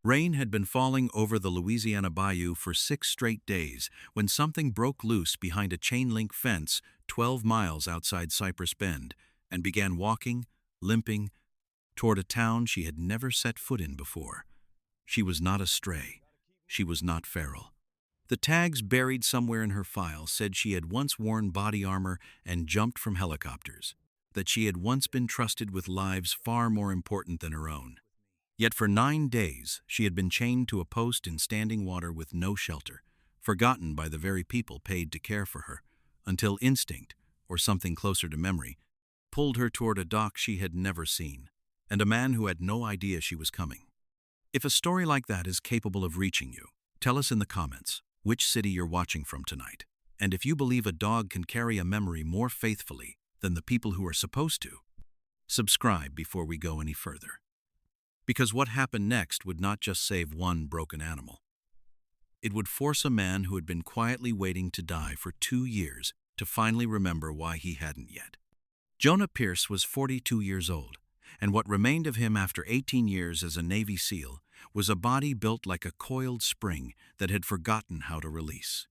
Rain had been falling over the Louisiana bayou for 6 straight days when something broke loose behind a chain-link fence 12 miles outside Cypress Bend and began walking, limping, toward a town she had never set foot in before. She was not a stray. She was not feral. The tags buried somewhere in her file said she had once worn body armor and jumped from helicopters, that she had once been trusted with lives far more important than her own. Yet for 9 days she had been chained to a post in standing water with no shelter, forgotten by the very people paid to care for her, until instinct, or something closer to memory, pulled her toward a dock she had never seen, and a man who had no idea she was coming. If a story like that is capable of reaching you, tell us in the comments which city you're watching from tonight, and if you believe a dog can carry a memory more faithfully than the people who are supposed to. Subscribe before we go any further. Because what happened next would not just save one broken animal. It would force a man who had been quietly waiting to die for 2 years to finally remember why he hadn't yet. Jonah Pierce was 42 years old, and what remained of him after 18 years as a Navy SEAL was a body built like a coiled spring that had forgotten how to release.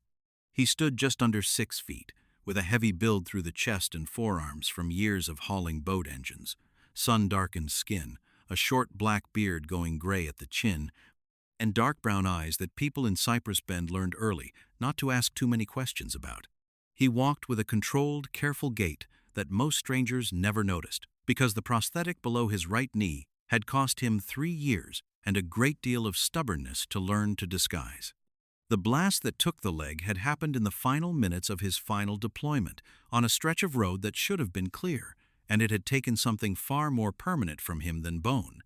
He stood just under 6 feet, with a heavy build through the chest and forearms from years of hauling boat engines, sun-darkened skin, a short black beard going gray at the chin, and dark brown eyes that people in Cypress Bend learned early not to ask too many questions about. He walked with a controlled, careful gait that most strangers never noticed, because the prosthetic below his right knee had cost him 3 years and a great deal of stubbornness to learn to disguise. The blast that took the leg had happened in the final minutes of his final deployment, on a stretch of road that should have been clear, and it had taken something far more permanent from him than bone.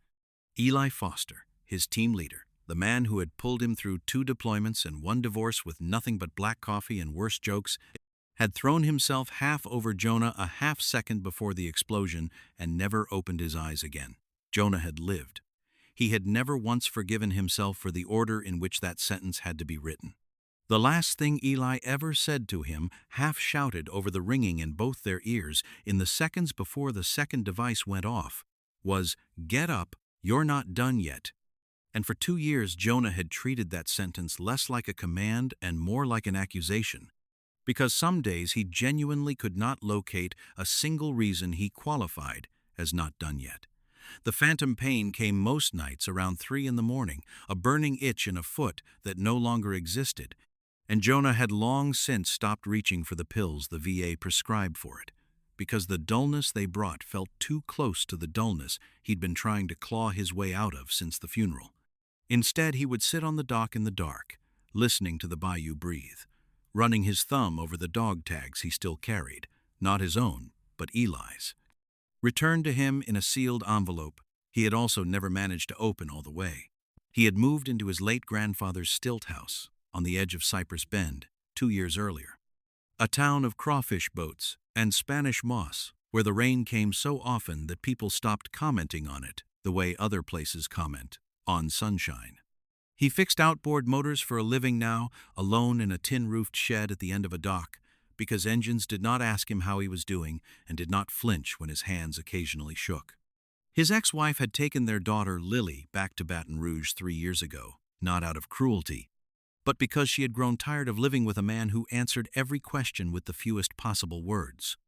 Eli Foster, his team leader, the man who had pulled him through 2 deployments and 1 divorce with nothing but black coffee and worse jokes, had thrown himself half over Jonah a half second before the explosion and never opened his eyes again. Jonah had lived. He had never once forgiven himself for the order in which that sentence had to be written. The last thing Eli ever said to him, half shouted over the ringing in both their ears in the seconds before the second device went off, was, "Get up, you're not done yet." And for 2 years Jonah had treated that sentence less like a command and more like an accusation, because some days he genuinely could not locate a single reason he qualified as not done yet. The phantom pain came most nights around 3 in the morning, a burning itch in a foot that no longer existed, and Jonah had long since stopped reaching for the pills the VA prescribed for it, because the dullness they brought felt too close to the dullness he'd been trying to claw his way out of since the funeral. Instead, he would sit on the dock in the dark, listening to the bayou breathe, running his thumb over the dog tags he still carried, not his own, but Eli's. Returned to him in a sealed envelope he had also never managed to open all the way. He had moved into his late grandfather's stilt house on the edge of Cypress Bend 2 years earlier, a town of crawfish boats and Spanish moss where the rain came so often that people stopped commenting on it the way other places comment on sunshine. He fixed outboard motors for a living now, alone in a tin-roofed shed at the end of a dock, because engines did not ask him how he was doing and did not flinch when his hands occasionally shook. His ex-wife had taken their daughter Lily back to Baton Rouge 3 years ago, not out of cruelty, but because she had grown tired of living with a man who answered every question with the fewest possible words.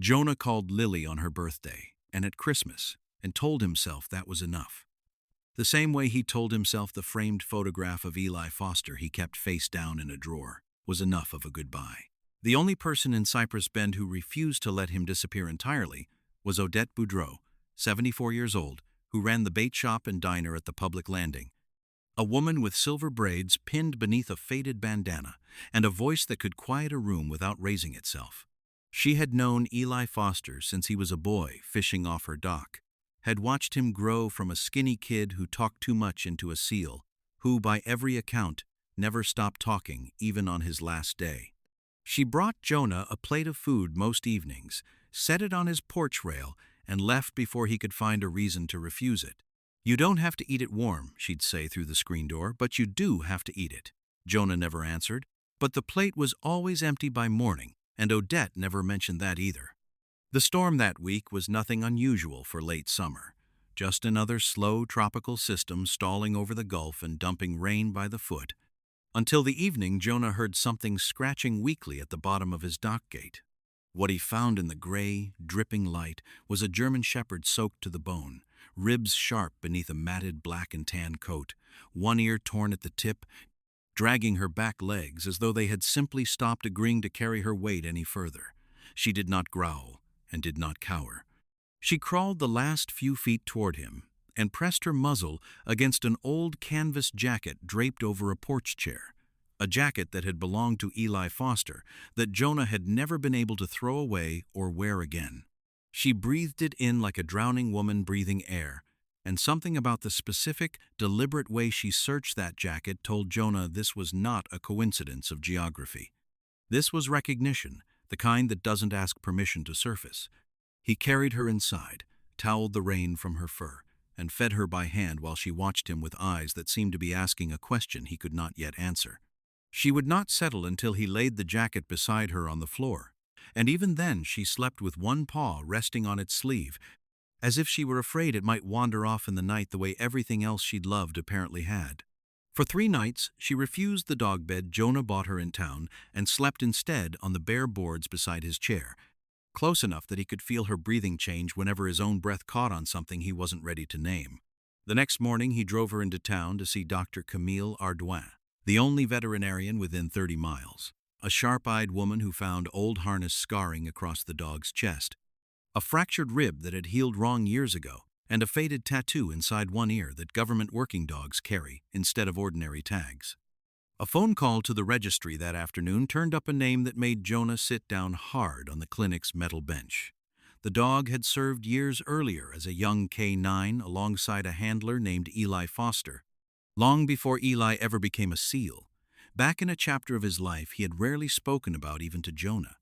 Jonah called Lily on her birthday and at Christmas and told himself that was enough. The same way he told himself the framed photograph of Eli Foster he kept face down in a drawer was enough of a goodbye. The only person in Cypress Bend who refused to let him disappear entirely was Odette Boudreau, 74 years old, who ran the bait shop and diner at the public landing. A woman with silver braids pinned beneath a faded bandana and a voice that could quiet a room without raising itself. She had known Eli Foster since he was a boy fishing off her dock, had watched him grow from a skinny kid who talked too much into a SEAL, who, by every account, never stopped talking even on his last day. She brought Jonah a plate of food most evenings, set it on his porch rail, and left before he could find a reason to refuse it. "You don't have to eat it warm," she'd say through the screen door, "but you do have to eat it." Jonah never answered, but the plate was always empty by morning, and Odette never mentioned that either. The storm that week was nothing unusual for late summer. just another slow tropical system stalling over the Gulf and dumping rain by the foot. Until the evening, Jonah heard something scratching weakly at the bottom of his dock gate. What he found in the gray, dripping light was a German shepherd soaked to the bone, ribs sharp beneath a matted black and tan coat, one ear torn at the tip, dragging her back legs as though they had simply stopped agreeing to carry her weight any further. She did not growl and did not cower. She crawled the last few feet toward him and pressed her muzzle against an old canvas jacket draped over a porch chair, a jacket that had belonged to Eli Foster, that Jonah had never been able to throw away or wear again. She breathed it in like a drowning woman breathing air, and something about the specific, deliberate way she searched that jacket told Jonah this was not a coincidence of geography. This was recognition, the kind that doesn't ask permission to surface. He carried her inside, toweled the rain from her fur, and fed her by hand while she watched him with eyes that seemed to be asking a question he could not yet answer. She would not settle until he laid the jacket beside her on the floor, and even then she slept with one paw resting on its sleeve, as if she were afraid it might wander off in the night the way everything else she'd loved apparently had. For 3 nights, she refused the dog bed Jonah bought her in town and slept instead on the bare boards beside his chair, close enough that he could feel her breathing change whenever his own breath caught on something he wasn't ready to name. The next morning, he drove her into town to see Dr. Camille Ardouin, the only veterinarian within 30 miles, a sharp-eyed woman who found old harness scarring across the dog's chest, a fractured rib that had healed wrong years ago, and a faded tattoo inside one ear that government working dogs carry instead of ordinary tags. A phone call to the registry that afternoon turned up a name that made Jonah sit down hard on the clinic's metal bench. The dog had served years earlier as a young K9 alongside a handler named Eli Foster. Long before Eli ever became a SEAL, back in a chapter of his life he had rarely spoken about even to Jonah.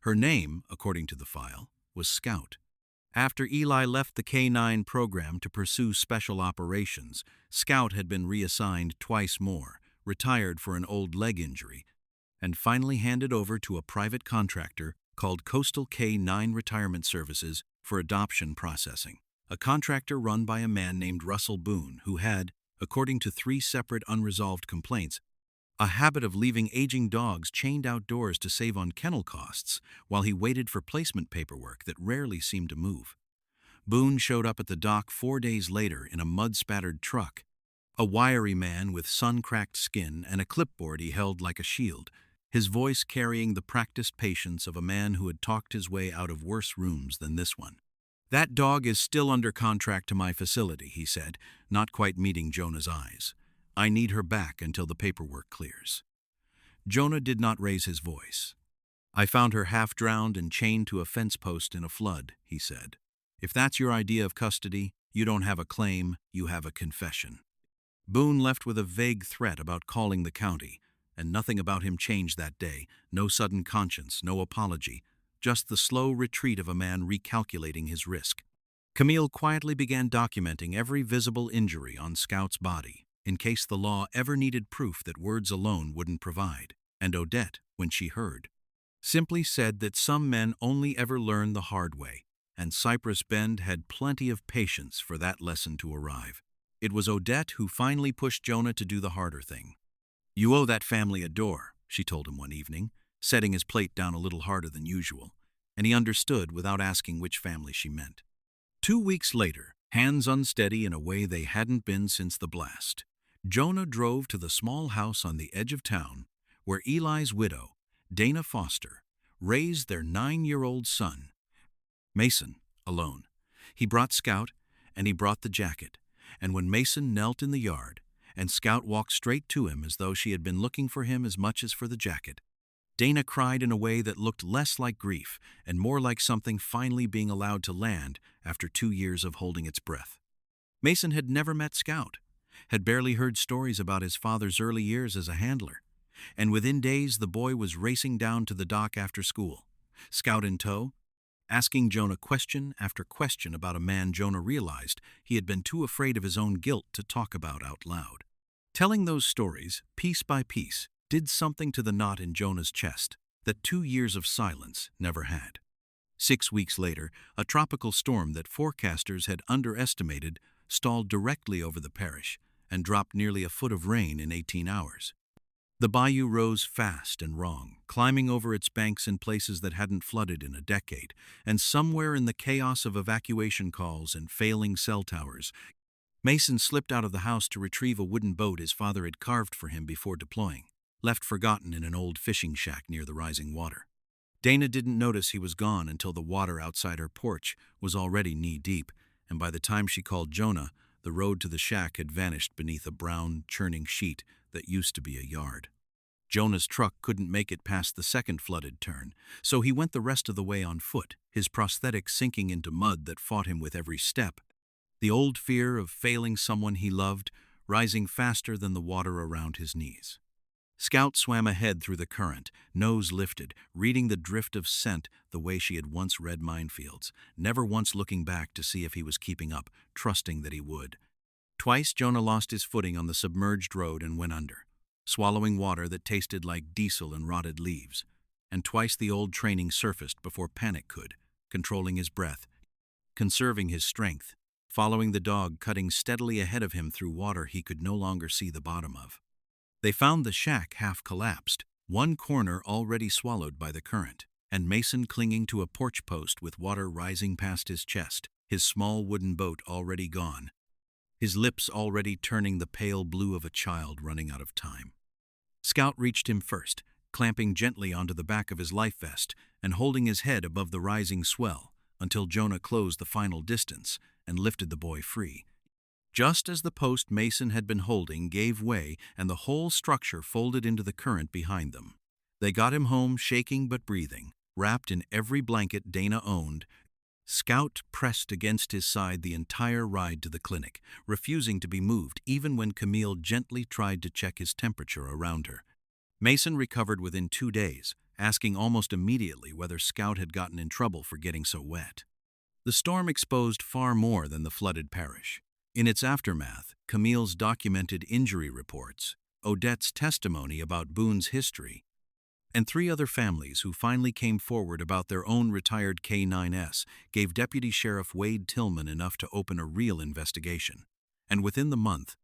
Her name, according to the file, was Scout. After Eli left the K9 program to pursue special operations, Scout had been reassigned twice more, retired for an old leg injury, and finally handed over to a private contractor called Coastal K9 Retirement Services for adoption processing, a contractor run by a man named Russell Boone who had, according to 3 separate unresolved complaints, a habit of leaving aging dogs chained outdoors to save on kennel costs while he waited for placement paperwork that rarely seemed to move. Boone showed up at the dock 4 days later in a mud-spattered truck, a wiry man with sun-cracked skin and a clipboard he held like a shield, his voice carrying the practiced patience of a man who had talked his way out of worse rooms than this one. "That dog is still under contract to my facility," he said, not quite meeting Jonah's eyes. "I need her back until the paperwork clears." Jonah did not raise his voice. "I found her half-drowned and chained to a fence post in a flood," he said. "If that's your idea of custody, you don't have a claim, you have a confession." Boone left with a vague threat about calling the county, and nothing about him changed that day. No sudden conscience, no apology, just the slow retreat of a man recalculating his risk. Camille quietly began documenting every visible injury on Scout's body, in case the law ever needed proof that words alone wouldn't provide, and Odette, when she heard, simply said that some men only ever learn the hard way, and Cypress Bend had plenty of patience for that lesson to arrive. It was Odette who finally pushed Jonah to do the harder thing. "You owe that family a door," she told him one evening, setting his plate down a little harder than usual, and he understood without asking which family she meant. 2 weeks later, hands unsteady in a way they hadn't been since the blast, Jonah drove to the small house on the edge of town where Eli's widow, Dana Foster, raised their 9-year-old son, Mason, alone. He brought Scout, and he brought the jacket, and when Mason knelt in the yard, and Scout walked straight to him as though she had been looking for him as much as for the jacket, Dana cried in a way that looked less like grief and more like something finally being allowed to land after 2 years of holding its breath. Mason had never met Scout, had barely heard stories about his father's early years as a handler, and within days the boy was racing down to the dock after school, Scout in tow, asking Jonah question after question about a man Jonah realized he had been too afraid of his own guilt to talk about out loud. Telling those stories, piece by piece, did something to the knot in Jonah's chest that 2 years of silence never had. 6 weeks later, a tropical storm that forecasters had underestimated stalled directly over the parish and dropped nearly a foot of rain in 18 hours. The bayou rose fast and wrong, climbing over its banks in places that hadn't flooded in a decade, and somewhere in the chaos of evacuation calls and failing cell towers, Mason slipped out of the house to retrieve a wooden boat his father had carved for him before deploying, left forgotten in an old fishing shack near the rising water. Dana didn't notice he was gone until the water outside her porch was already knee-deep, and by the time she called Jonah, the road to the shack had vanished beneath a brown, churning sheet that used to be a yard. Jonah's truck couldn't make it past the second flooded turn, so he went the rest of the way on foot, his prosthetic sinking into mud that fought him with every step, the old fear of failing someone he loved rising faster than the water around his knees. Scout swam ahead through the current, nose lifted, reading the drift of scent the way she had once read minefields, never once looking back to see if he was keeping up, trusting that he would. Twice Jonah lost his footing on the submerged road and went under, swallowing water that tasted like diesel and rotted leaves. And twice the old training surfaced before panic could, controlling his breath, conserving his strength, following the dog cutting steadily ahead of him through water he could no longer see the bottom of. They found the shack half collapsed, one corner already swallowed by the current, and Mason clinging to a porch post with water rising past his chest, his small wooden boat already gone, his lips already turning the pale blue of a child running out of time. Scout reached him first, clamping gently onto the back of his life vest and holding his head above the rising swell until Jonah closed the final distance and lifted the boy free. Just as the post Mason had been holding gave way and the whole structure folded into the current behind them. They got him home shaking but breathing, wrapped in every blanket Dana owned. Scout pressed against his side the entire ride to the clinic, refusing to be moved even when Camille gently tried to check his temperature around her. Mason recovered within 2 days, asking almost immediately whether Scout had gotten in trouble for getting so wet. The storm exposed far more than the flooded parish. In its aftermath, Camille's documented injury reports, Odette's testimony about Boone's history, and 3 other families who finally came forward about their own retired K-9S gave Deputy Sheriff Wade Tillman enough to open a real investigation. And within the month,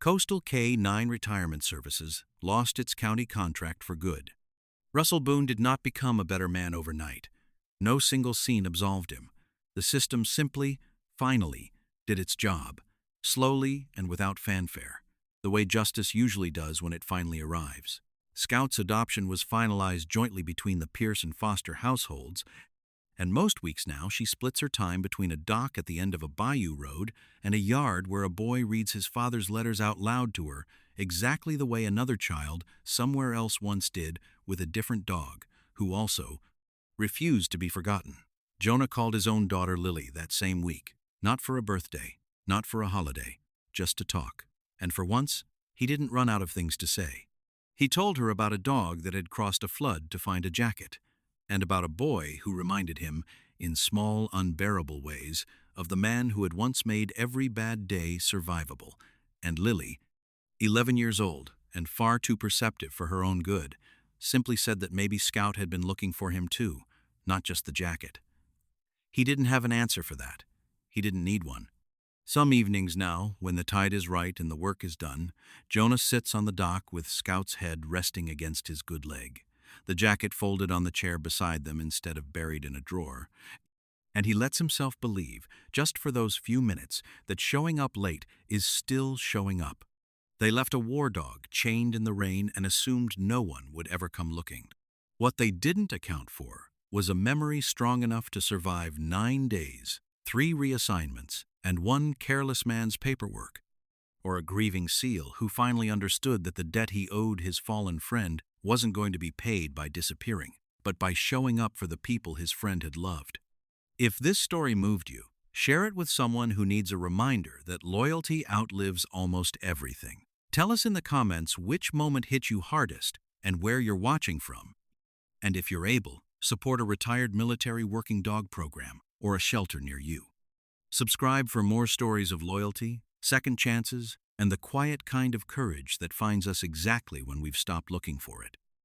Coastal K-9 Retirement Services lost its county contract for good. Russell Boone did not become a better man overnight. No single scene absolved him. The system simply, finally, did its job, slowly and without fanfare, the way justice usually does when it finally arrives. Scout's adoption was finalized jointly between the Pierce and Foster households, and most weeks now she splits her time between a dock at the end of a bayou road and a yard where a boy reads his father's letters out loud to her, exactly the way another child somewhere else once did with a different dog, who also refused to be forgotten. Jonah called his own daughter Lily that same week, not for a birthday, not for a holiday, just to talk. And for once, he didn't run out of things to say. He told her about a dog that had crossed a flood to find a jacket, and about a boy who reminded him, in small, unbearable ways, of the man who had once made every bad day survivable. And Lily, 11 years old and far too perceptive for her own good, simply said that maybe Scout had been looking for him too, not just the jacket. He didn't have an answer for that. He didn't need one. Some evenings now, when the tide is right and the work is done, Jonah sits on the dock with Scout's head resting against his good leg, the jacket folded on the chair beside them instead of buried in a drawer, and he lets himself believe, just for those few minutes, that showing up late is still showing up. They left a war dog chained in the rain and assumed no one would ever come looking. What they didn't account for was a memory strong enough to survive 9 days, 3 reassignments, and 1 careless man's paperwork, or a grieving seal who finally understood that the debt he owed his fallen friend wasn't going to be paid by disappearing, but by showing up for the people his friend had loved. If this story moved you, share it with someone who needs a reminder that loyalty outlives almost everything. Tell us in the comments which moment hit you hardest and where you're watching from. And if you're able, support a retired military working dog program or a shelter near you. Subscribe for more stories of loyalty, second chances, and the quiet kind of courage that finds us exactly when we've stopped looking for it.